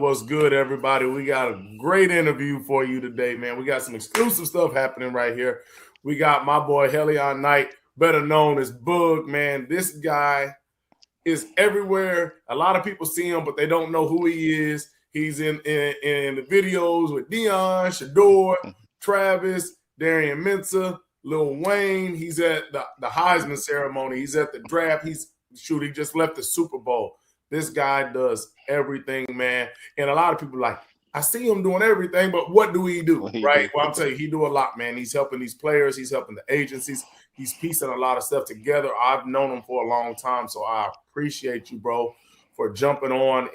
What's good, everybody? We got a great interview for you today, man. We got some exclusive stuff happening right here. We got my boy Helon Knight, better known as Bug, man. This guy is everywhere. A lot of people see him, but they don't know who he is. He's in the videos with Dion, Shedeur, Travis, Darian Mensah, Lil Wayne. He's at the Heisman ceremony. He's at the draft. He just left the Super Bowl. This guy does everything, man. And a lot of people are like, I see him doing everything, but what do he do? Right? Well, I'll tell you, he do a lot, man. He's helping these players. He's helping the agencies. He's piecing a lot of stuff together. I've known him for a long time, so I appreciate you, bro, for jumping on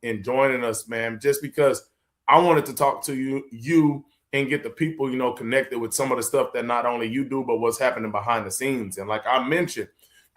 and joining us, man. Just because I wanted to talk to you and get the people, connected with some of the stuff that not only you do, but what's happening behind the scenes. And like I mentioned,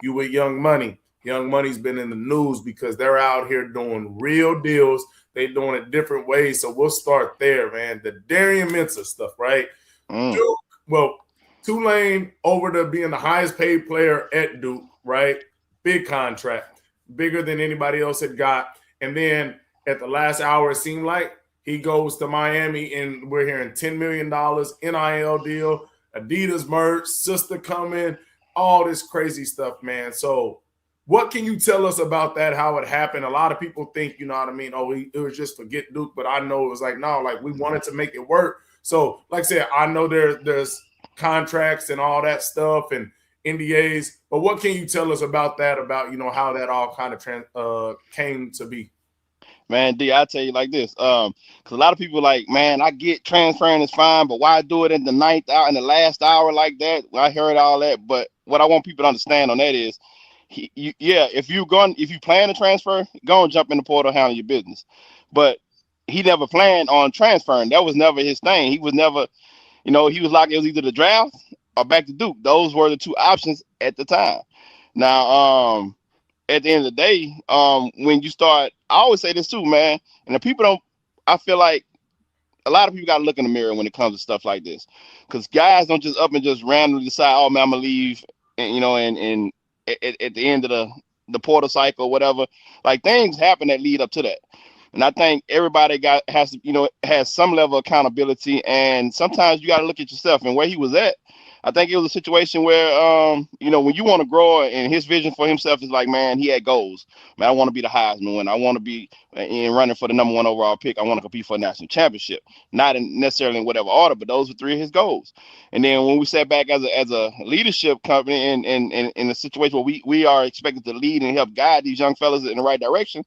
you with Young Money. Young Money's been in the news because they're out here doing real deals. They're doing it different ways. So we'll start there, man. The Darian Mensah stuff, right? Duke, well, Tulane over to being the highest paid player at Duke, right? Big contract, bigger than anybody else had got. And then at the last hour, it seemed like he goes to Miami and we're hearing $10 million NIL deal, Adidas merch, sister coming, all this crazy stuff, man. So what can you tell us about that, how it happened? A lot of people think, you know what I mean, it was just forget Duke, but I know it was like, no, like we wanted to make it work. So like I said, I know there's contracts and all that stuff and NDAs, but what can you tell us about that, about, how that all kind of came to be? Man, D, I tell you like this, because a lot of people like, man, I get transferring is fine, but why do it in the ninth hour, in the last hour like that? Well, I heard all that, but what I want people to understand on that is, if you plan to transfer, go and jump in the portal, handle your business. But he never planned on transferring. That was never his thing. He was never, he was like, it was either the draft or back to Duke. Those were the two options at the time. Now, at the end of the day, when you start, I always say this too, man. And the people don't. I feel like a lot of people got to look in the mirror when it comes to stuff like this, because guys don't just up and just randomly decide, oh man, I'm gonna leave, and at the end of the portal cycle or whatever. Like, things happen that lead up to that. And I think everybody has some level of accountability, and sometimes you got to look at yourself and where he was at. I think it was a situation where, when you want to grow, and his vision for himself is like, man, he had goals. Man, I want to be the Heisman winner. I want to be in running for the number 1 overall pick. I want to compete for a national championship, not necessarily in whatever order, but those were 3 of his goals. And then when we sat back as a leadership company and in a situation where we are expected to lead and help guide these young fellas in the right direction,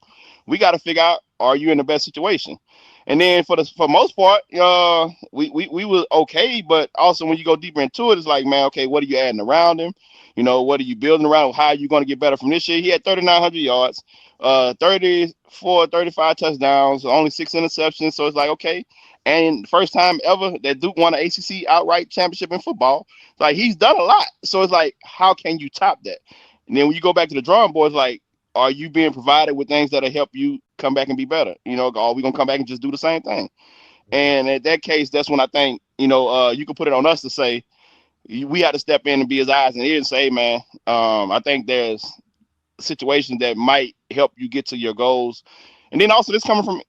we got to figure out, are you in the best situation? And then for most part, we were okay, but also when you go deeper into it, it's like, man, okay, what are you adding around him? What are you building around him? How are you going to get better from this year? He had 3,900 yards, 35 touchdowns, only 6 interceptions. So it's like, okay. And first time ever that Duke won an ACC outright championship in football. It's like, he's done a lot. So it's like, how can you top that? And then when you go back to the drawing board, it's like, are you being provided with things that'll help you come back and be better? Are we gonna come back and just do the same thing? And in that case, that's when I think, you can put it on us to say, we have to step in and be his eyes and ears and say, hey, man, I think there's situations that might help you get to your goals. And then also this coming from,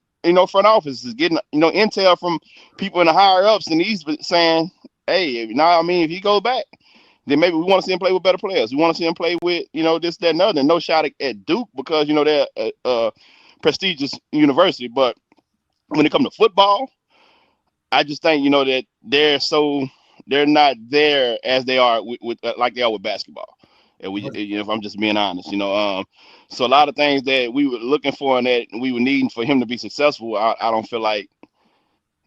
front office is getting, intel from people in the higher ups, and he's saying, hey, if he goes back, then maybe we want to see him play with better players. We want to see him play with, this, that, and other. No shot at Duke because, they're a prestigious university. But when it comes to football, I just think, that they're not there as they are with like they are with basketball. And if I'm just being honest, so a lot of things that we were looking for and that we were needing for him to be successful, I don't feel like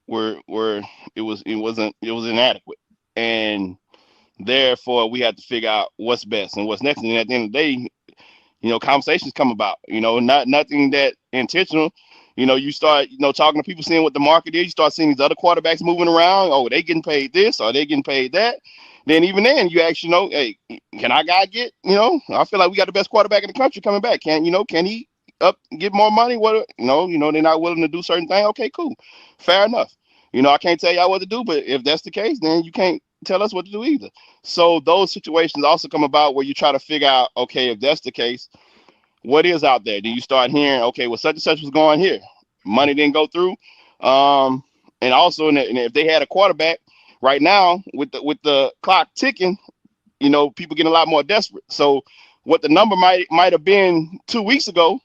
it was inadequate. And therefore, we had to figure out what's best and what's next. And at the end of the day, conversations come about. Nothing that intentional. You start, talking to people, seeing what the market is. You start seeing these other quarterbacks moving around. Oh, they getting paid this, or they getting paid that. Then even then, you actually hey, can our guy get? I feel like we got the best quarterback in the country coming back. Can he get more money? What? They're not willing to do certain things. Okay, cool, fair enough. I can't tell y'all what to do, but if that's the case, then you can't tell us what to do either. So those situations also come about where you try to figure out, okay, if that's the case, what is out there? Then you start hearing, okay, well, such and such was going here. money didn't go through. And also, and if they had a quarterback right now with the clock ticking, people getting a lot more desperate. So what the number might have been 2 weeks ago,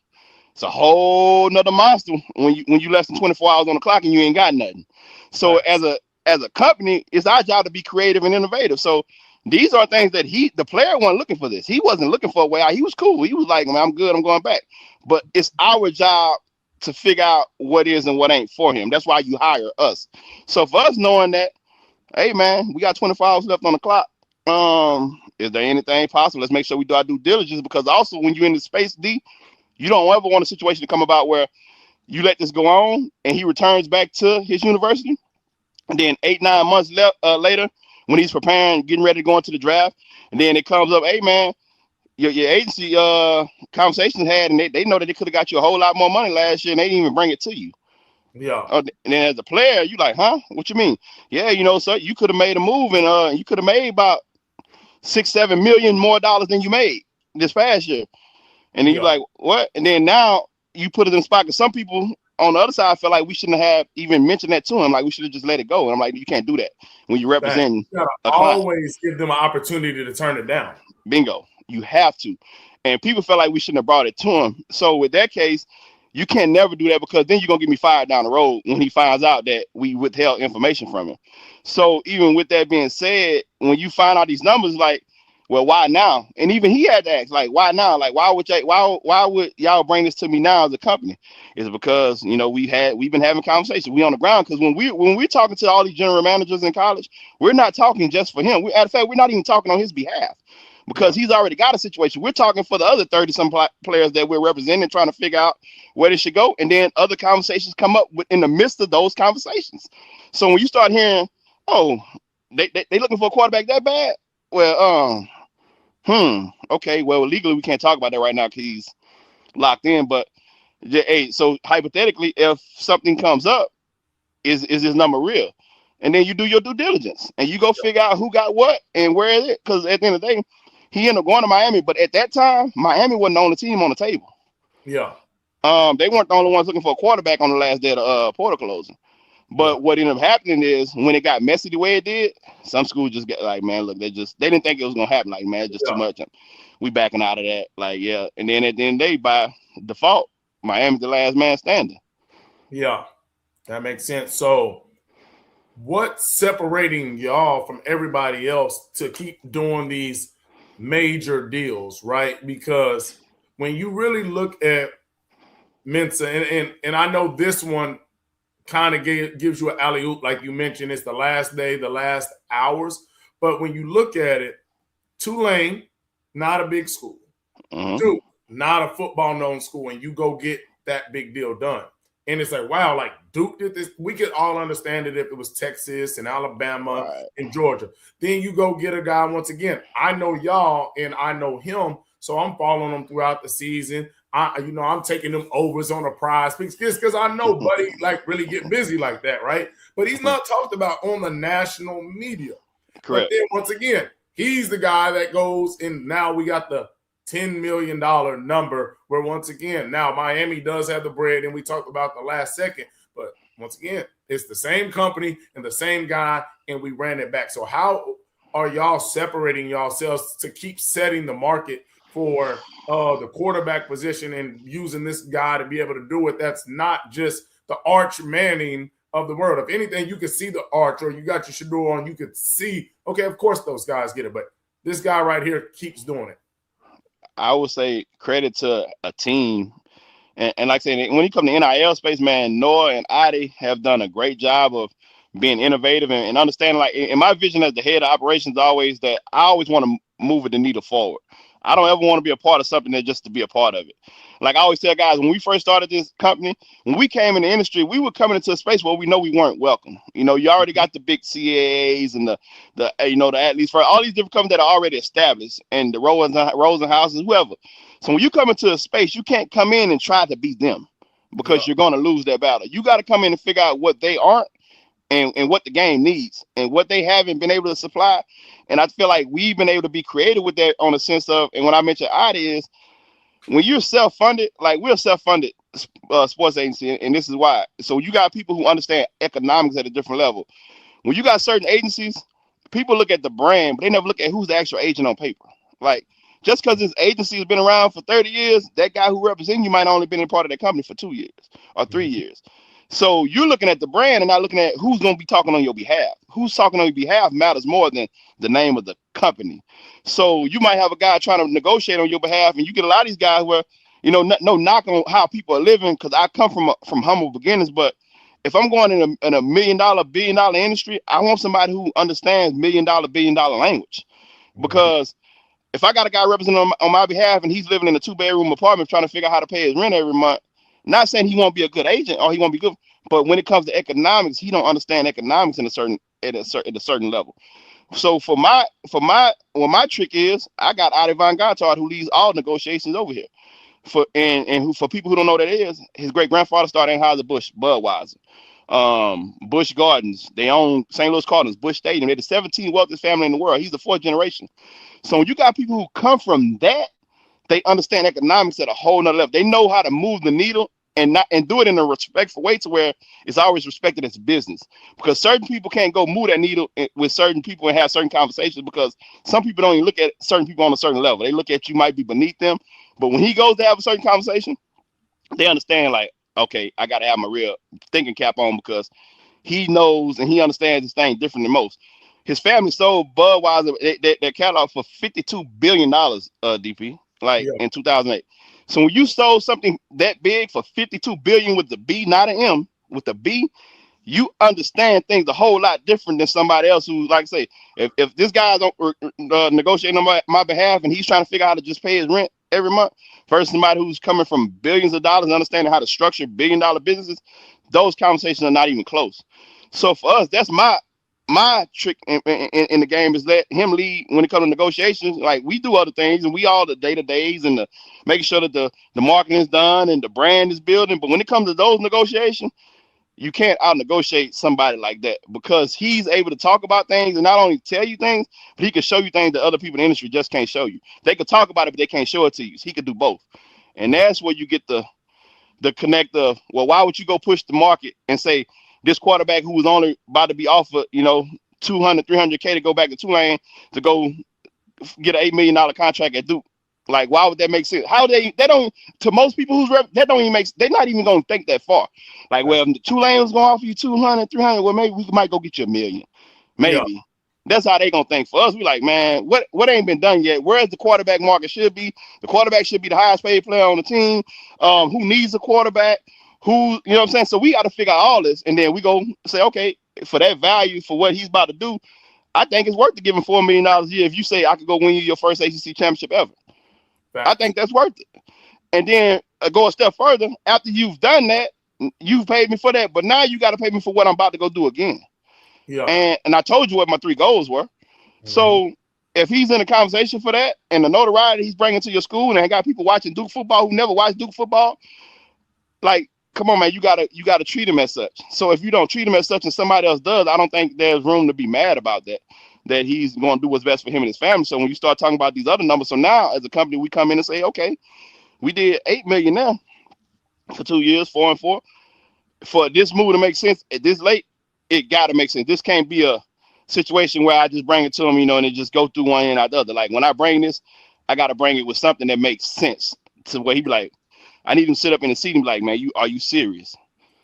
it's a whole nother monster when you less than 24 hours on the clock and you ain't got nothing. So Right. as a company, it's our job to be creative and innovative. So these are things that the player wasn't looking for this. He wasn't looking for a way out. He was cool. He was like, man, I'm good. I'm going back. But it's our job to figure out what is and what ain't for him. That's why you hire us. So for us knowing that, hey man, we got 24 hours left on the clock. Is there anything possible? Let's make sure we do our due diligence, because also when you're in the space, D, you don't ever want a situation to come about where you let this go on and he returns back to his university. And then 8-9 months later, when he's preparing, getting ready to go into the draft, and then it comes up, hey man, your agency conversations had, and they know that they could have got you a whole lot more money last year, and they didn't even bring it to you. Yeah. And then as a player, you like, huh? What you mean? Yeah, sir, you could have made a move, and you could have made about 6-7 million more dollars than you made this past year. And then you're Yeah. like, what? And then now you put it in the spot, because some people on the other side feel like we shouldn't have even mentioned that to him. Like, we should have just let it go. And I'm like, you can't do that when you're That representing you gotta a client. always give them an opportunity to turn it down. Bingo. You have to. And people felt like we shouldn't have brought it to him. So with that case, you can never do that, because then you're going to get me fired down the road when he finds out that we withheld information from him. So even with that being said, when you find out these numbers, like, well, why now? And even he had to ask, like, why now? Like, why would y'all bring this to me now as a company? It's because, we've been having conversations. We on the ground, because when we're talking to all these general managers in college, we're not talking just for him. At fact, we're not even talking on his behalf, because he's already got a situation. We're talking for the other 30-some players that we're representing, trying to figure out where they should go. And then other conversations come up in the midst of those conversations. So when you start hearing, oh, they looking for a quarterback that bad? Well, okay, well, legally we can't talk about that right now because he's locked in. But hey, so hypothetically, if something comes up, is this number real? And then you do your due diligence and you go figure out who got what and where is it. Because at the end of the day, he ended up going to Miami, but at that time, Miami wasn't the only team on the table. Yeah. They weren't the only ones looking for a quarterback on the last day of the portal closing. Yeah. But what ended up happening is, when it got messy the way it did, some schools just get like, man, look, they didn't think it was gonna happen. Like, man, it's just too much. We backing out of that. Like, yeah. And then at the end of the day, by default, Miami's the last man standing. Yeah. That makes sense. So what's separating y'all from everybody else to keep doing these major deals, right? Because when you really look at Mensah, and I know this one kind of gives you an alley-oop, like you mentioned, it's the last day, the last hours. But when you look at it, Tulane, not a big school. Mm-hmm. Duke, not a football-known school, and you go get that big deal done. And it's like, wow, like Duke did this. We could all understand it if it was Texas and Alabama and Georgia. Then you go get a guy, once again, I know y'all and I know him, so I'm following him throughout the season. I'm taking them overs on a prize picks because I know Buddy like really get busy like that, right? But he's not talked about on the national media. Correct. But then once again, he's the guy that goes, and now we got the $10 million number where, once again, now Miami does have the bread, and we talked about the last second, but once again, it's the same company and the same guy, and we ran it back. So how are y'all separating yourselves to keep setting the market for the quarterback position and using this guy to be able to do it? That's not just the Arch Manning of the world. If anything, you can see the Arch, or you got your Shedeur on, you could see, okay, of course those guys get it, but this guy right here keeps doing it. I would say credit to a team. And like I said, when you come to NIL space, man, Noah and Adi have done a great job of being innovative and understanding. Like, in my vision as the head of operations, always that I always want to move the needle forward. I don't ever want to be a part of something that just to be a part of it. Like I always tell guys, when we first started this company, when we came in the industry, we were coming into a space where we know we weren't welcome. You already got the big CAAs and the athletes for all these different companies that are already established, and the Rosenhauses, whoever. So when you come into a space, you can't come in and try to beat them, because you're going to lose that battle. You got to come in and figure out what they aren't and what the game needs and what they haven't been able to supply. And I feel like we've been able to be creative with that, on the sense of, and when I mention Adi is, when you're self-funded, like we're self-funded sports agency, and this is why. So you got people who understand economics at a different level. When you got certain agencies, people look at the brand, but they never look at who's the actual agent on paper. Like, just because this agency has been around for 30 years, that guy who represents you might only been a part of that company for 2 years or 3 years. So you're looking at the brand and not looking at who's going to be talking on your behalf. Who's talking on your behalf matters more than the name of the company. So you might have a guy trying to negotiate on your behalf, and you get a lot of these guys where, no knock on how people are living, because I come from humble beginnings, but if I'm going in a $1 million, $billion industry, I want somebody who understands $1 million, $billion language. Because if I got a guy representing on my behalf and he's living in a 2-bedroom apartment trying to figure out how to pay his rent every month, not saying he won't be a good agent or he won't be good, but when it comes to economics, he don't understand economics at a certain level. So for my trick is, I got Adi Von Gottard, who leads all negotiations over here. For people who don't know what that is, his great grandfather started Anheuser-Busch, Budweiser, Busch Gardens. They own St. Louis Cardinals, Busch Stadium. They're the 17th wealthiest family in the world. He's the 4th generation. So when you got people who come from that, they understand economics at a whole nother level. They know how to move the needle and do it in a respectful way to where it's always respected as business. Because certain people can't go move that needle with certain people and have certain conversations, because some people don't even look at certain people on a certain level. They look at you might be beneath them. But when he goes to have a certain conversation, they understand, like, okay, I got to have my real thinking cap on, because he knows and he understands this thing different than most. His family sold Budweiser, their catalog, for $52 billion, DP, in 2008. So when you sold something that big for $52 billion with the B, not an M, with the B, you understand things a whole lot different than somebody else who, like I say, if this guy's negotiating on my behalf and he's trying to figure out how to just pay his rent every month, versus somebody who's coming from billions of dollars and understanding how to structure $1 billion businesses, those conversations are not even close. So for us, that's my trick in the game, is let him lead when it comes to negotiations. Like, we do other things and we all the day-to-days and the making sure that the marketing is done and the brand is building. But when it comes to those negotiations, you can't out negotiate somebody like that, because he's able to talk about things and not only tell you things, but he can show you things that other people in the industry just can't show you. They could talk about it, but they can't show it to you. So he could do both. And that's where you get the connect of, well, why would you go push the market and say this quarterback who was only about to be offered, 200, 300K to go back to Tulane to go get an $8 million contract at Duke? Like, why would that make sense? How they don't, to most people that don't even make, they're not even going to think that far. Like, well, if the Tulane was going to offer you 200, 300, well, maybe we might go get you $1 million. Maybe. Yeah. That's how they going to think. For us, we like, man, what ain't been done yet? Whereas the quarterback market should be, the quarterback should be the highest paid player on the team. Who needs a quarterback? Who, you know what I'm saying? So we got to figure out all this. And then we go say, okay, for that value, for what he's about to do, I think it's worth to give him $4 million a year. If you say I could go win you your first ACC championship ever. I think that's worth it. And then go a step further. After you've done that, you've paid me for that, but now you got to pay me for what I'm about to go do again. Yeah. And I told you what my 3 goals were. Mm-hmm. So if he's in a conversation for that, and the notoriety he's bringing to your school, and got people watching Duke football who never watched Duke football, like, come on, man, you gotta treat him as such. So if you don't treat him as such and somebody else does, I don't think there's room to be mad about that he's going to do what's best for him and his family. So when you start talking about these other numbers, so now as a company, we come in and say, okay, we did $8 million now for 2 years, 4 and 4. For this move to make sense at this late, it got to make sense. This can't be a situation where I just bring it to him, and it just go through one end or the other. Like, when I bring this, I got to bring it with something that makes sense, to where he be like, I need him to sit up in the seat and be like, man, are you serious?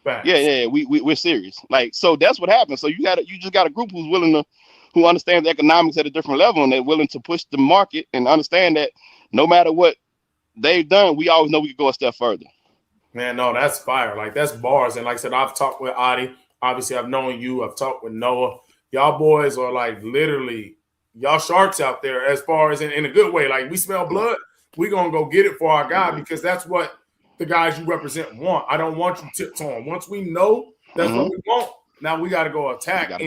Facts. Yeah, we're serious. Like, so that's what happens. So you just got a group who understands economics at a different level, and they're willing to push the market and understand that no matter what they've done, we always know we can go a step further. Man, no, that's fire. Like, that's bars. And like I said, I've talked with Adi. Obviously, I've known you. I've talked with Noah. Y'all boys are like literally y'all sharks out there, as far as in a good way. Like, we smell blood, we're going to go get it for our guy, because that's what the guys you represent want. I don't want you tiptoeing. Once we know that's what we want, now we got to go attack.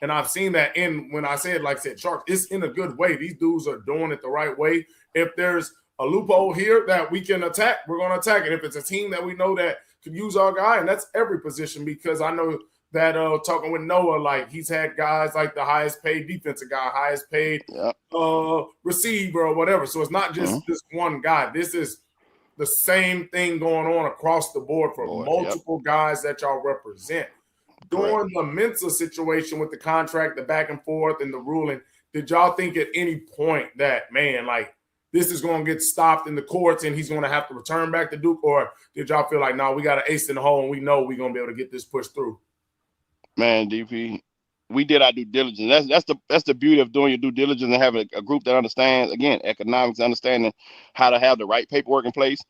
And I've seen that when I said, like I said, sharks, it's in a good way. These dudes are doing it the right way. If there's a loophole here that we can attack, we're going to attack it. If it's a team that we know that could use our guy, and that's every position, because I know that talking with Noah, like, he's had guys like the highest paid defensive guy, highest paid receiver or whatever. So it's not just this one guy. This is the same thing going on across the board for multiple guys that y'all represent. During the Mensah situation with the contract, the back and forth, and the ruling, did y'all think at any point that, man, like, this is going to get stopped in the courts and he's going to have to return back to Duke? Or did y'all feel like, no, we got an ace in the hole and we know we're going to be able to get this pushed through? Man, DP, we did our due diligence. That's the beauty of doing your due diligence and having a group that understands, again, economics, understanding how to have the right paperwork in place.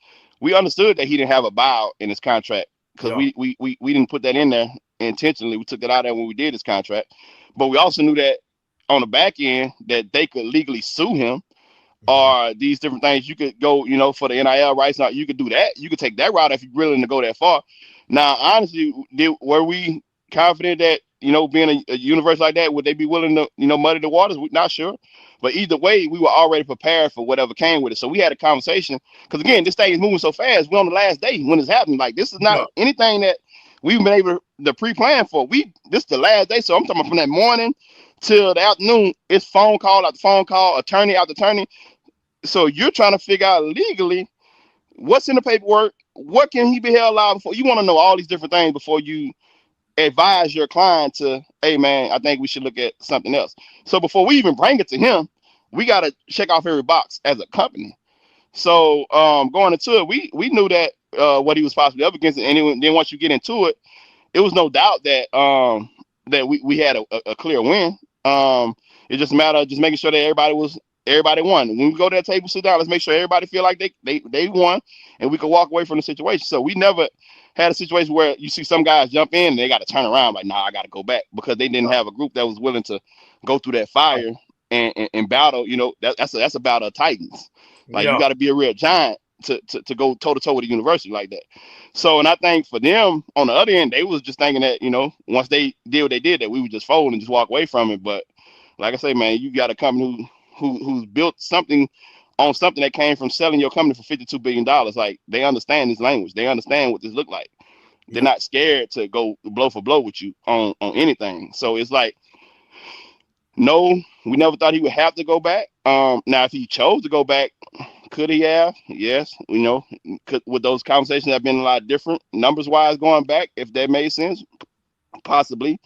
We understood that he didn't have a buyout in his contract because we didn't put that in there intentionally. We took that out there when we did his contract. But we also knew that on the back end that they could legally sue him or these different things. You could go, for the NIL rights. Now you could do that. You could take that route if you're willing to go that far. Now, honestly, were we confident that, being a university like that, would they be willing to, muddy the waters? We're not sure. But either way, we were already prepared for whatever came with it. So we had a conversation because, again, this thing is moving so fast. We're on the last day when it's happening. Like, this is not anything that we've been able to pre-plan for. This is the last day. So I'm talking about from that morning till the afternoon, it's phone call after phone call, attorney after attorney. So you're trying to figure out legally what's in the paperwork, what can he be held liable for. You want to know all these different things before you advise your client to, hey man, I think we should look at something else. So before we even bring it to him, we got to check off every box as a company. So going into it, we knew that what he was possibly up against, and then once you get into it, it was no doubt that that we had a clear win. It's just a matter of just making sure that everybody won. When we go to that table, sit down, let's make sure everybody feel like they won and we can walk away from the situation. So we never had a situation where you see some guys jump in and they got to turn around like, nah, I got to go back, because they didn't have a group that was willing to go through that fire and battle. That's a battle of titans. Like, you got to be a real giant to go toe to toe with a university like that. So, and I think for them on the other end, they was just thinking that, once they did what they did, that we would just fold and just walk away from it. But like I say, man, you got a company who's built something on something that came from selling your company for $52 billion. Like, they understand this language. They understand what this look like. They're not scared to go blow for blow with you on anything. So it's like, no, we never thought he would have to go back. Now, if he chose to go back, could he have? Yes. Would those conversations have been a lot different numbers wise going back, if that made sense? Possibly.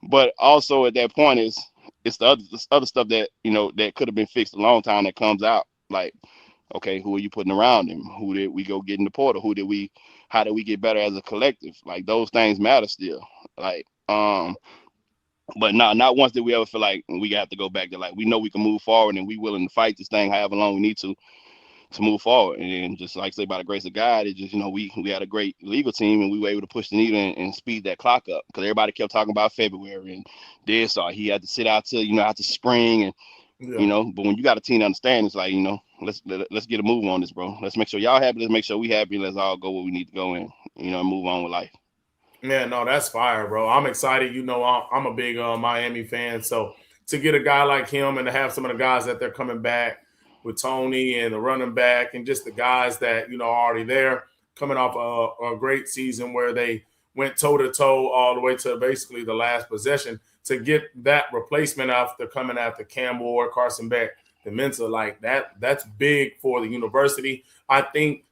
But also at that point it's the other stuff that, that could have been fixed a long time that comes out. Like, okay, who are you putting around him? Who did we go get in the portal? How did we get better as a collective? Like, those things matter still. Like, but not once did we ever feel like we have to go back to, like, we know we can move forward and we willing to fight this thing however long we need to move forward. And then, just like I say, by the grace of God, it just, we had a great legal team and we were able to push the needle and speed that clock up, because everybody kept talking about February and this, or he had to sit out till after spring, and but when you got a team to understand, it's like, let's get a move on this, bro. Let's make sure y'all happy. Let's make sure we happy. Let's all go where we need to go and move on with life. Yeah, no, that's fire, bro. I'm excited. I'm a big Miami fan, so to get a guy like him and to have some of the guys that they're coming back with, Tony and the running back, and just the guys that are already there, coming off a great season where they went toe to toe all the way to basically the last possession, to get that replacement after coming after Cam Ward, Carson Beck, the Mensah, like that's big for the university. I think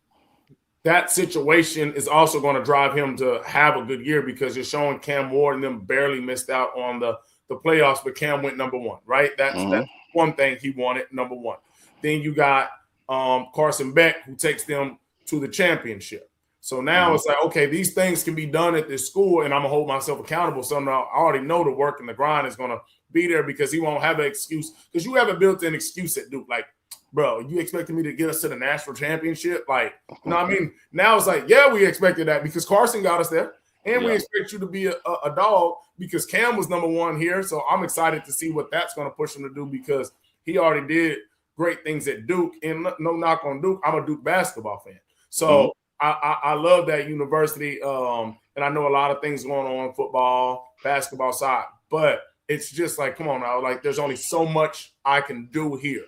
that situation is also going to drive him to have a good year, because you're showing Cam Ward and them barely missed out on the playoffs, but Cam went number one, right? That's one thing he wanted, number one. Then you got Carson Beck, who takes them to the championship. So now it's like, okay, these things can be done at this school, and I'm going to hold myself accountable. So now I already know the work and the grind is going to be there, because he won't have an excuse. Because you have a built-in excuse at Duke. Like, bro, you expected me to get us to the national championship? Like, you know what I mean? Now it's like, yeah, we expected that because Carson got us there. And we expect you to be a dog because Cam was number one here. So I'm excited to see what that's going to push him to do, because he already did great things at Duke. And no knock on Duke, I'm a Duke basketball fan. So I love that university. And I know a lot of things going on football, basketball side. But it's just like, come on now. Like, there's only so much I can do here.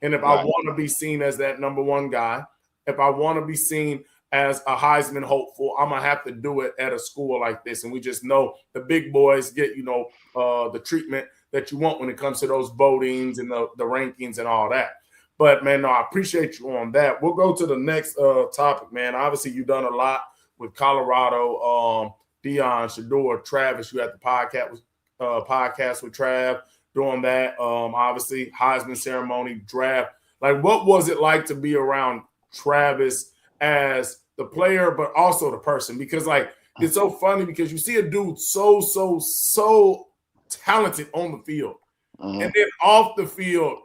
And if I want to be seen as that number one guy, if I want to be seen as a Heisman hopeful, I'm going to have to do it at a school like this. And we just know the big boys get, the treatment that you want when it comes to those votings and the rankings and all that. But man, no, I appreciate you on that. We'll go to the next topic, man. Obviously, you've done a lot with Colorado. Dion, Shedeur, Travis. You had the podcast with Trav doing that. Obviously, Heisman ceremony, draft. Like, what was it like to be around Travis as the player, but also the person? Because like, it's so funny because you see a dude so talented on the field, and then off the field,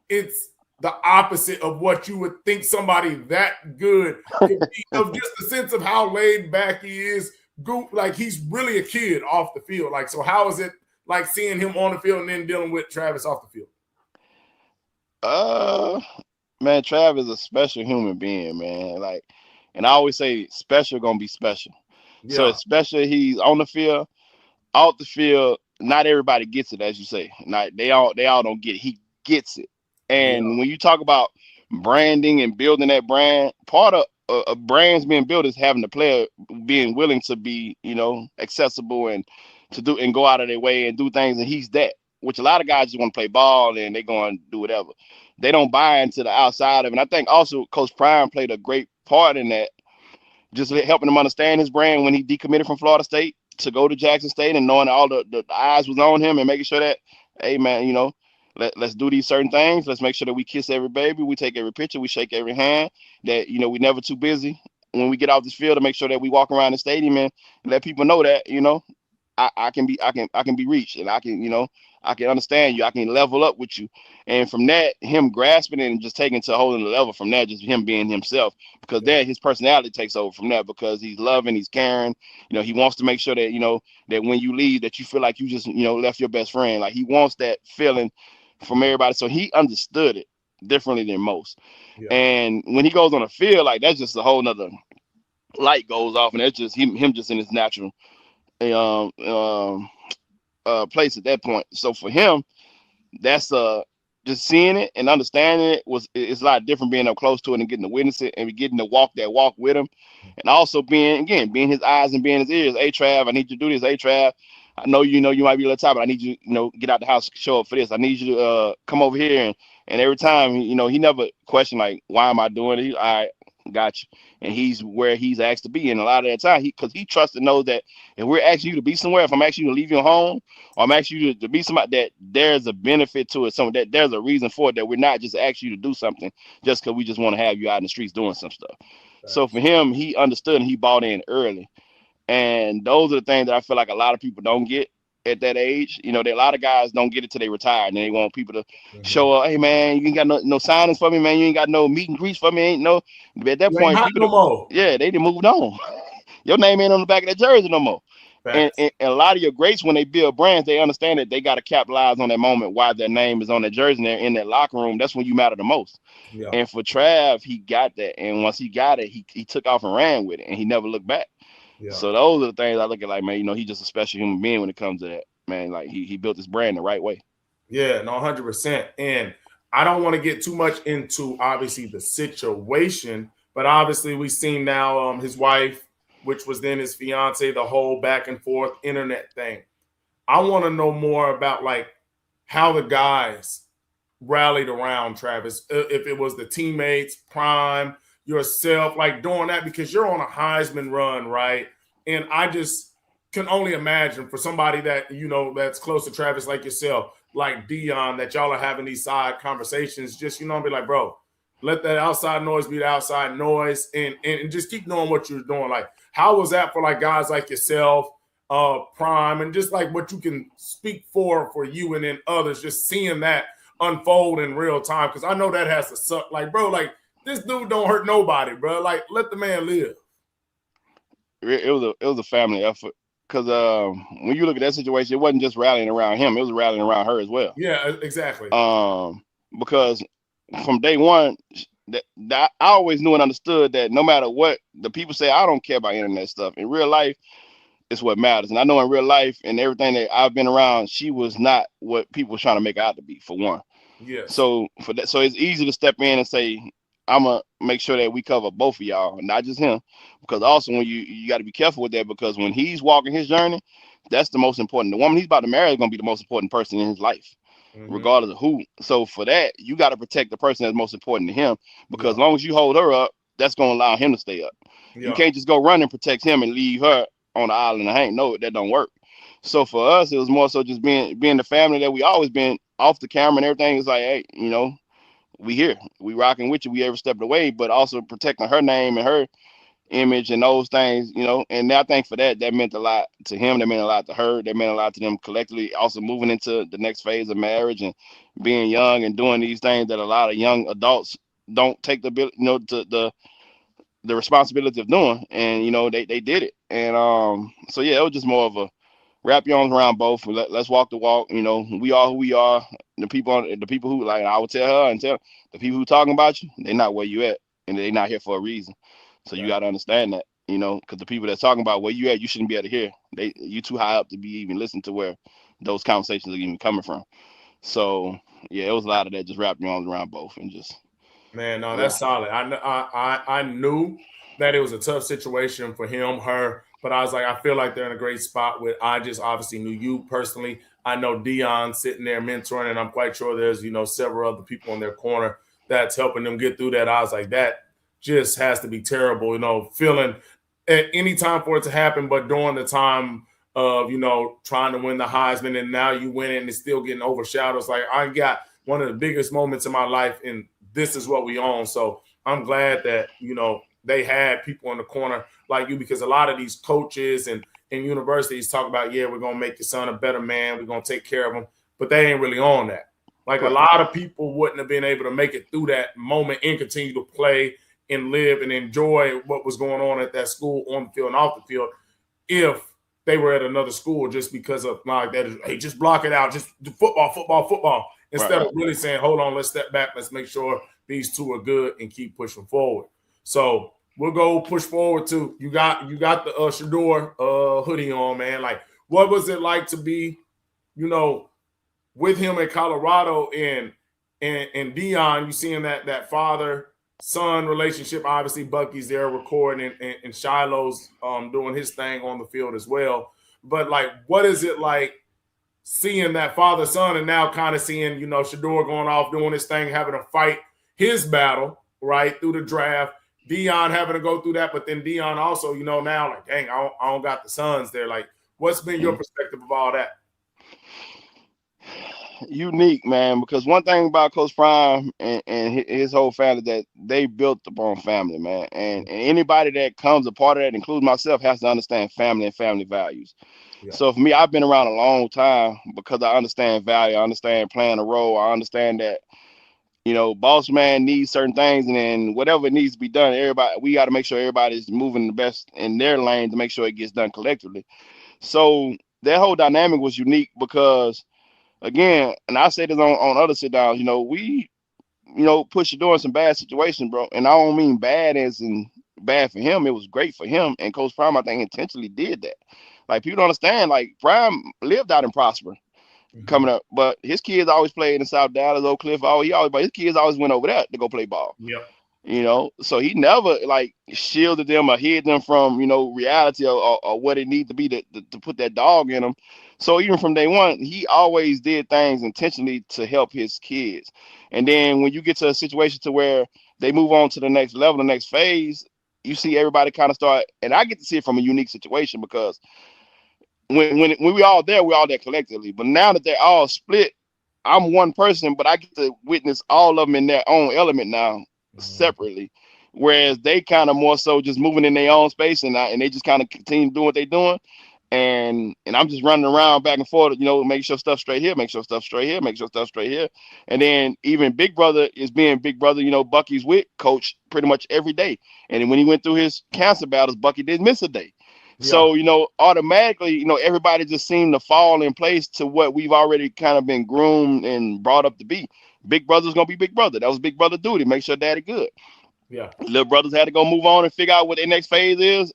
it's the opposite of what you would think somebody that good could be, of just the sense of how laid back he is. Like, he's really a kid off the field. Like, so how is it like seeing him on the field and then dealing with Travis off the field? Man, Trav is a special human being, man. Like, and I always say special gonna be special. Yeah. So especially he's on the field, off the field, not everybody gets it, as you say. Not they all don't get it. He gets it. And when you talk about branding and building that brand, part of a brand's being built is having the player being willing to be, accessible and to do and go out of their way and do things. And he's that, which a lot of guys just want to play ball and they go and do whatever. They don't buy into the outside of it. And I think also Coach Prime played a great part in that, just helping him understand his brand when he decommitted from Florida State to go to Jackson State, and knowing all the eyes was on him and making sure that, hey man, let's do these certain things. Let's make sure that we kiss every baby, we take every picture, we shake every hand. That we never too busy when we get off this field to make sure that we walk around the stadium and let people know that I can be reached, and I can understand you. I can level up with you. And from that, him grasping it and just taking to a whole other level from that, just him being himself, because then his personality takes over from that, because he's loving, he's caring. He wants to make sure that, that when you leave, that you feel like you just, left your best friend. Like, he wants that feeling from everybody. So he understood it differently than most. Yeah. And when he goes on the field, like, that's just a whole nother light goes off, and that's just him just in his natural place at that point. So for him, that's just seeing it and understanding it it's a lot different, being up close to it and getting to witness it and getting to walk that walk with him, and also being his eyes and being his ears. Hey Trav, I need you to do this. Hey Trav, I know you might be a little tired, but I need you get out the house, show up for this. I need you to come over here, and every time he never questioned like, why am I doing it? All right, got you. And he's where he's asked to be. And a lot of that time, because he trusts and knows that if we're asking you to be somewhere, if I'm asking you to leave your home, or I'm asking you to be somebody, that there's a benefit to it. So that there's a reason for it, that we're not just asking you to do something just because we just want to have you out in the streets doing some stuff. Right. So for him, he understood and he bought in early. And those are the things that I feel like a lot of people don't get at that age. A lot of guys don't get it till they retire, and they want people to show up. Hey man, you ain't got no signings for me, man. You ain't got no meet and greets for me. Ain't no. At that point, people, they done moved on. Your name ain't on the back of that jersey no more. And a lot of your greats, when they build brands, they understand that they got to capitalize on that moment while their name is on their jersey and they're in that locker room. That's when you matter the most. Yeah. And for Trav, he got that, and once he got it, he took off and ran with it, and he never looked back. Yeah. So those are the things I look at, like, man, he's just a special human being when it comes to that, man. Like, he built his brand the right way. Yeah, no, 100%. And I don't want to get too much into, obviously, the situation, but obviously we've seen now his wife, which was then his fiance, the whole back and forth internet thing. I want to know more about, like, how the guys rallied around Travis, if it was the teammates, Prime, yourself, like doing that, because you're on a Heisman run, right? And I just can only imagine for somebody that, that's close to Travis, like yourself, like Dion, that y'all are having these side conversations, just, be like, bro, let that outside noise be the outside noise, and just keep knowing what you're doing. Like, how was that for like guys like yourself, Prime, and just like what you can speak for you and then others, just seeing that unfold in real time? Because I know that has to suck. Like, bro, like, this dude don't hurt nobody, bro. Like, let the man live. It was a family effort, because when you look at that situation, it wasn't just rallying around him; it was rallying around her as well. Yeah, exactly. Because from day one, that I always knew and understood that no matter what the people say, I don't care about internet stuff. In real life, it's what matters. And I know in real life and everything that I've been around, she was not what people were trying to make her out to be, for one. Yes. So for that, so it's easy to step in and say, I'm gonna make sure that we cover both of y'all, not just him. Because also when you got to be careful with that, because when he's walking his journey, that's the most important. The woman he's about to marry is gonna be the most important person in his life. Mm-hmm. regardless of who. So for that, you got to protect the person that's most important to him, because Yeah. as long as you hold her up, that's gonna allow him to stay up. You Yeah. can't just go run and protect him and leave her on the island of hang. No, that don't work. So for us, it was more so just being the family that we always been off the camera and everything. It's like, hey, we here, we rocking with you. We ever stepped away, but also protecting her name and her image and those things, And I think for that meant a lot to him. That meant a lot to her. That meant a lot to them collectively. Also moving into the next phase of marriage and being young and doing these things that a lot of young adults don't take the responsibility of doing. And they did it. And so yeah, it was just more of a wrap your arms around both. Let's walk the walk. We are who we are. The people who, like, I would tell her and tell the people who talking about you, they're not where you at, and they're not here for a reason. So you Right. got to understand that. Because the people that's talking about where you at, you shouldn't be able to hear. You too high up to be even listening to where those conversations are even coming from. So yeah, it was a lot of that. Just wrap your arms around both and just Man, no, yeah, that's solid. I knew that it was a tough situation for him, her, but I was like, I feel like they're in a great spot with. I just obviously knew you personally. I know Dion sitting there mentoring, and I'm quite sure there's several other people in their corner that's helping them get through that. I was like, that just has to be terrible, feeling at any time for it to happen, but during the time of trying to win the Heisman, and now you win it and it's still getting overshadowed. It's like I got one of the biggest moments in my life, and this is what we own. So I'm glad that they had people in the corner like you, because a lot of these coaches and universities talk about, yeah, we're gonna make your son a better man, we're gonna take care of him, but they ain't really on that. Like a correct. lot of people wouldn't have been able to make it through that moment and continue to play and live and enjoy what was going on at that school on the field and off the field if they were at another school, just because of like that. Hey, just block it out, just football, football, football, Right, instead right. of really saying, hold on, let's step back, let's make sure these two are good and keep pushing forward. So we'll go push forward to you got the Shedeur hoodie on, man. Like, what was it like to be, you know, with him in Colorado and Dion? You seeing that father son relationship. Obviously, Bucky's there recording, and Shiloh's doing his thing on the field as well. But like, what is it like seeing that father son, and now kind of seeing Shedeur going off doing his thing, having to fight his battle right through the draft? Dion having to go through that, but then Dion also, now like, dang, I don't got the sons there. Like, what's been your Mhm. perspective of all that? Unique, man, because one thing about Coach Prime and his whole family, that they built upon family, man. And anybody that comes a part of that, including myself, has to understand family and family values. Yeah. So for me, I've been around a long time because I understand value. I understand playing a role. I understand that, boss man needs certain things, and then whatever needs to be done, we got to make sure everybody's moving the best in their lane to make sure it gets done collectively. So that whole dynamic was unique because, again, and I say this on other sit downs, we, put Shedeur in some bad situations, bro. And I don't mean bad as in bad for him. It was great for him. And Coach Prime, I think, intentionally did that. Like, people don't understand, like, Prime lived out in Prosper Mm-hmm. coming up, but his kids always played in South Dallas, Oak Cliff. But his kids always went over there to go play ball. Yep. So he never like shielded them or hid them from reality, or what it needs to be to put that dog in them. So even from day one, he always did things intentionally to help his kids. And then when you get to a situation to where they move on to the next level, the next phase, you see everybody kind of start. And I get to see it from a unique situation because when we all there collectively. But now that they're all split, I'm one person, but I get to witness all of them in their own element now, Mm-hmm. separately. Whereas they kind of more so just moving in their own space, and they just kind of continue doing what they're doing. And I'm just running around back and forth, make sure stuff straight here, make sure stuff straight here, make sure stuff straight here. And then even Big Brother is being Big Brother, Bucky's with Coach pretty much every day. And then when he went through his cancer battles, Bucky didn't miss a day. Yeah. So, automatically, everybody just seemed to fall in place to what we've already kind of been groomed and brought up to be. Big brother's gonna be big brother. That was big brother duty. Make sure daddy good. Yeah. Little brothers had to go move on and figure out what their next phase is,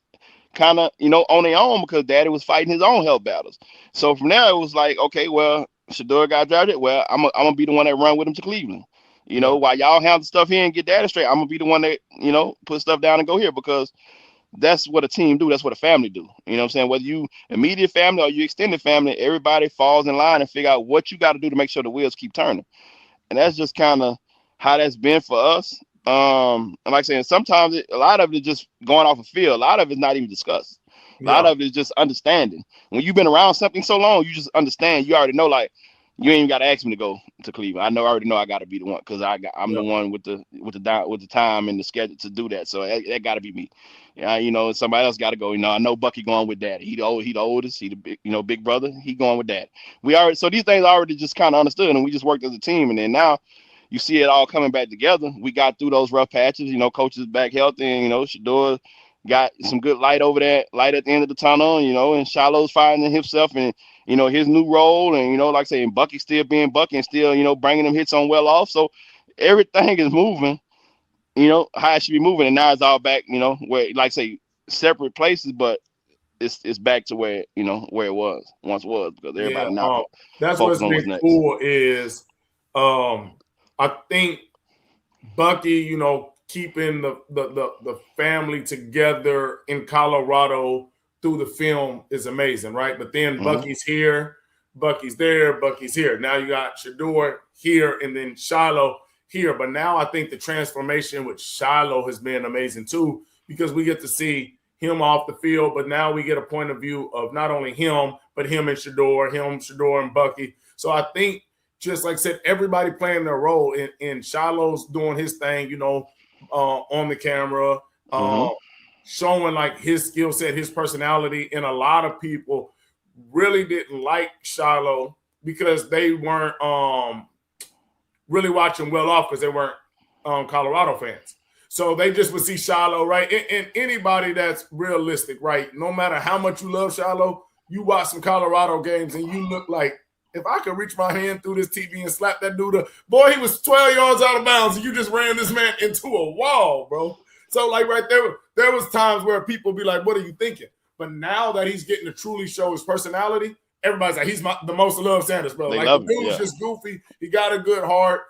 kind of, on their own, because daddy was fighting his own health battles. So from there, it was like, okay, well, Shedeur got drafted. Well, I'm gonna be the one that run with him to Cleveland. Yeah. While y'all handle stuff here and get daddy straight, I'm gonna be the one that, put stuff down and go here, because that's what a team do. That's what a family do. You know what I'm saying? Whether you immediate family or you extended family, everybody falls in line and figure out what you got to do to make sure the wheels keep turning. And that's just kind of how that's been for us. And like I said, sometimes a lot of it is just going off a field. A lot of it's not even discussed. A lot Yeah. of it is just understanding. When you've been around something so long, you just understand. You already know, like, you ain't even got to ask me to go to Cleveland. I already know I got to be the one because I'm Yeah. the one with the time and the schedule to do that. So that got to be me. Yeah, somebody else got to go. I know Bucky going with Daddy. He the oldest. He the big brother. He going with Dad. So these things already just kind of understood, and we just worked as a team. And then now you see it all coming back together. We got through those rough patches. Coaches back healthy, and Shedeur got some good light over there, light at the end of the tunnel. And Shiloh's finding himself and his new role, and like I say, and Bucky still being Bucky and still bringing them hits on well off. So everything is moving, how it should be moving, and now it's all back, where like I say separate places, but it's back to where where it once was because Yeah. everybody now That's focus what's on what's been next. cool is I think Bucky, keeping the family together in Colorado through the film is amazing, right? But then Mm-hmm. Bucky's here, Bucky's there, Bucky's here. Now you got Shedeur here and then Shiloh here. But now I think the transformation with Shiloh has been amazing too, because we get to see him off the field, but now we get a point of view of not only him, but him and Shedeur, and Bucky. So I think just like I said, everybody playing their role in Shiloh's doing his thing, on the camera, Mm-hmm. showing like his skill set, his personality. And a lot of people really didn't like Shiloh because they weren't really watching well off because they weren't Colorado fans. So they just would see Shiloh, right? And anybody that's realistic, right? No matter how much you love Shiloh, you watch some Colorado games and you look like, if I could reach my hand through this TV and slap that dude, boy, he was 12 yards out of bounds, and you just ran this man into a wall, bro. So, like, right there was times where people be like, what are you thinking? But now that he's getting to truly show his personality, everybody's like, he's the most loved Sanders, bro. They Like, love the him. dude's Yeah. just goofy. He got a good heart.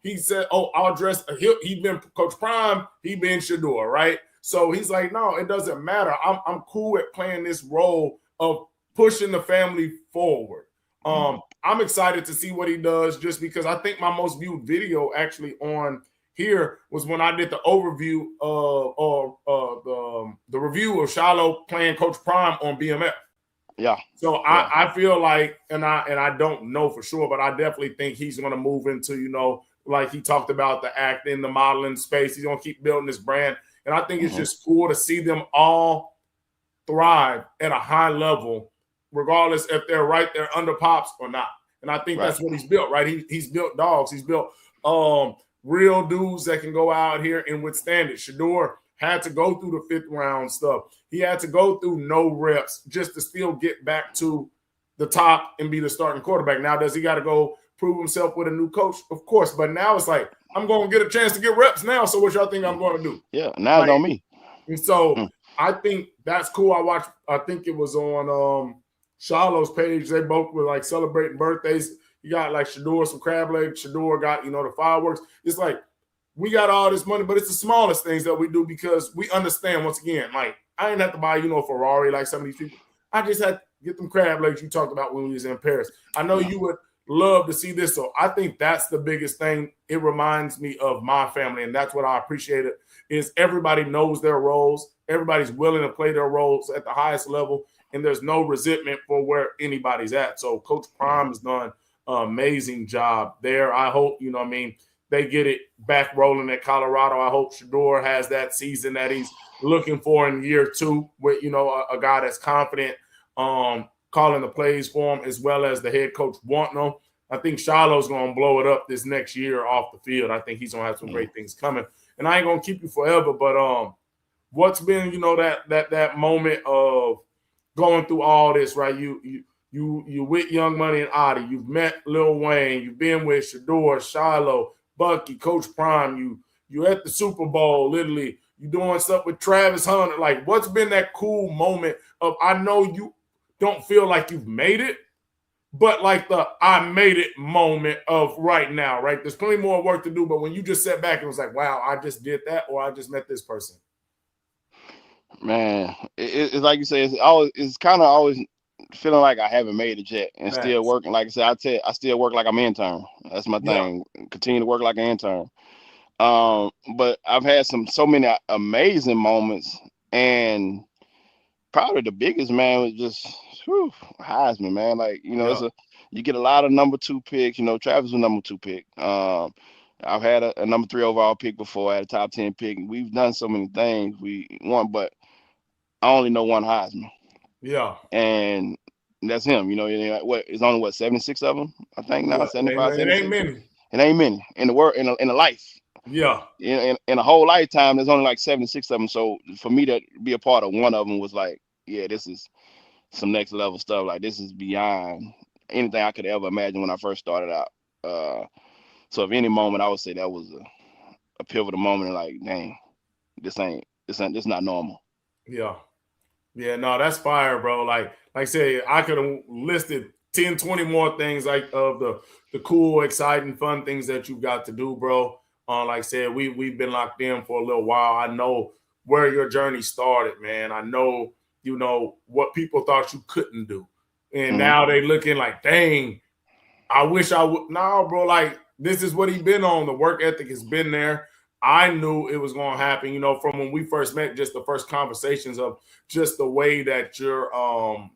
He said, oh, I'll dress. He been Coach Prime. He been Shedeur, right? So he's like, no, it doesn't matter. I'm cool at playing this role of pushing the family forward. I'm excited to see what he does just because I think my most viewed video actually on here was when I did the overview of the review of Shiloh playing Coach Prime on BMF. Yeah. So I feel like, and I don't know for sure, but I definitely think he's going to move into, like he talked about the acting, the modeling space. He's going to keep building this brand. And I think it's just cool to see them all thrive at a high level, regardless if they're right there under Pops or not. And I think that's what he's built, right? He's built dogs. He's built real dudes that can go out here and withstand it. Shedeur had to go through the 5th round stuff. He had to go through no reps just to still get back to the top and be the starting quarterback. Now, does he got to go prove himself with a new coach? Of course. But now it's like, I'm going to get a chance to get reps now. So what y'all think I'm going to do? Yeah, now it's on me. And so I think that's cool. I think it was on Shiloh's page. They both were like celebrating birthdays. You got like Shedeur, some crab legs. Shedeur got, the fireworks. It's like, we got all this money, but it's the smallest things that we do because we understand, once again, like, I didn't have to buy, a Ferrari like some of these people. I just had to get them crab legs you talked about when we was in Paris. I know you would love to see this. So I think that's the biggest thing. It reminds me of my family, and that's what I appreciate it, is everybody knows their roles. Everybody's willing to play their roles at the highest level, and there's no resentment for where anybody's at. So Coach Prime has done an amazing job there. I hope, they get it back rolling at Colorado. I hope Shedeur has that season that he's looking for in year 2 with, a guy that's confident calling the plays for him, as well as the head coach wanting them. I think Shiloh's going to blow it up this next year off the field. I think he's going to have some great things coming. And I ain't going to keep you forever, but what's been, that moment of going through all this, right? You with Young Money and Adi. You've met Lil Wayne. You've been with Shedeur, Shiloh, Bucky, Coach Prime. You at the Super Bowl, literally. You doing stuff with Travis Hunter. Like, what's been that cool moment of, I know you don't feel like you've made it, but like the I made it moment of right now, right? There's plenty more work to do, but when you just sat back and was like, wow, I just did that, or I just met this person. Man, it's like you say, it's kind of always feeling like I haven't made it yet, and still Facts. working. Like I said, I still work like I'm an intern. That's my Yeah. thing. Continue to work like an intern. But I've had so many amazing moments, and probably the biggest, man, was just whew, Heisman, man. Like, Yeah. you get a lot of number two picks. Travis was number two pick. I've had a number three overall pick before. I had a top 10 pick. We've done so many things. We won, but I only know one Heisman, Yeah. and that's him. Like, it's only 76 of them, I think now, Yeah. It 75, ain't 76. many. It ain't many in the world, in a life. Yeah. In a whole lifetime, there's only like 76 of them. So for me to be a part of one of them was like, yeah, this is some next level stuff. Like, this is beyond anything I could ever imagine when I first started out. So if any moment, I would say that was a pivotal moment. Like, dang, this not normal. Yeah. Yeah, no, that's fire, bro. Like I say, I could have listed 10, 20 more things like of the cool, exciting, fun things that you got to do, bro. Like I said, we've been locked in for a little while. I know where your journey started, man. I know, what people thought you couldn't do. And Hmm. now they looking like, dang, I wish I would. No, bro, like this is what he been on. The work ethic has been there. I knew it was going to happen, from when we first met, just the first conversations of just the way that your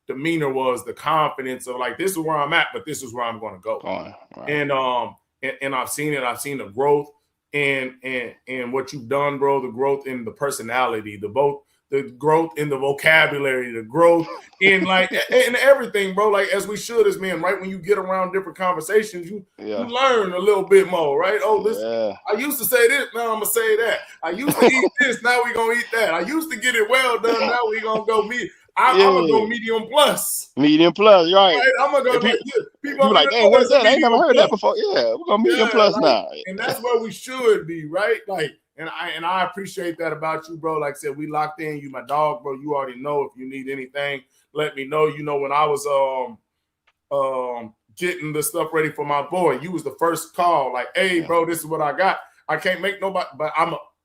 demeanor was, the confidence of like, this is where I'm at, but this is where I'm going to go. Right. And I've seen it. I've seen the growth and what you've done, bro. The growth in the personality, the growth in the vocabulary, the growth in like in everything, bro. Like as we should as men, right? When you get around different conversations, you learn a little bit more, right? Oh, this I used to say this, now I'm gonna say that. I used to eat this, now we gonna eat that. I used to get it well done, now we gonna go meet. I'm gonna go medium plus. Medium plus, right? I'm gonna go like people like, dang, what is that? I ain't never heard that before. Yeah, we're gonna medium plus now. And that's where we should be, right? Like, and I appreciate that about you, bro. Like I said, we locked in. You my dog, bro. You already know if you need anything, let me know. When I was getting the stuff ready for my boy, you was the first call. Like, hey, bro, this is what I got. I can't make nobody, but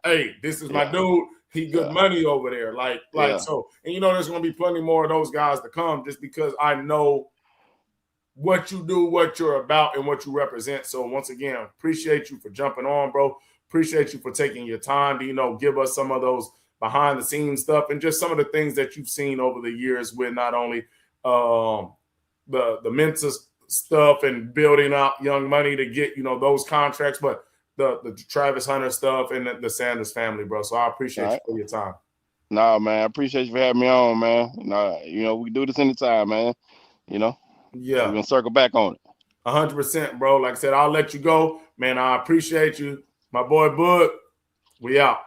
hey, this is my dude. He good money over there. Like so. And there's gonna be plenty more of those guys to come just because I know what you do, what you're about, and what you represent. So once again, appreciate you for jumping on, bro. Appreciate you for taking your time to, give us some of those behind the scenes stuff and just some of the things that you've seen over the years with not only the Mensah stuff and building up Young Money to get, those contracts, but the Travis Hunter stuff and the Sanders family, bro. So I appreciate you for your time. Nah, man, I appreciate you for having me on, man. Nah, we do this anytime, man. Yeah. We're gonna circle back on it. 100%, bro. Like I said, I'll let you go. Man, I appreciate you. My boy Bud, we out.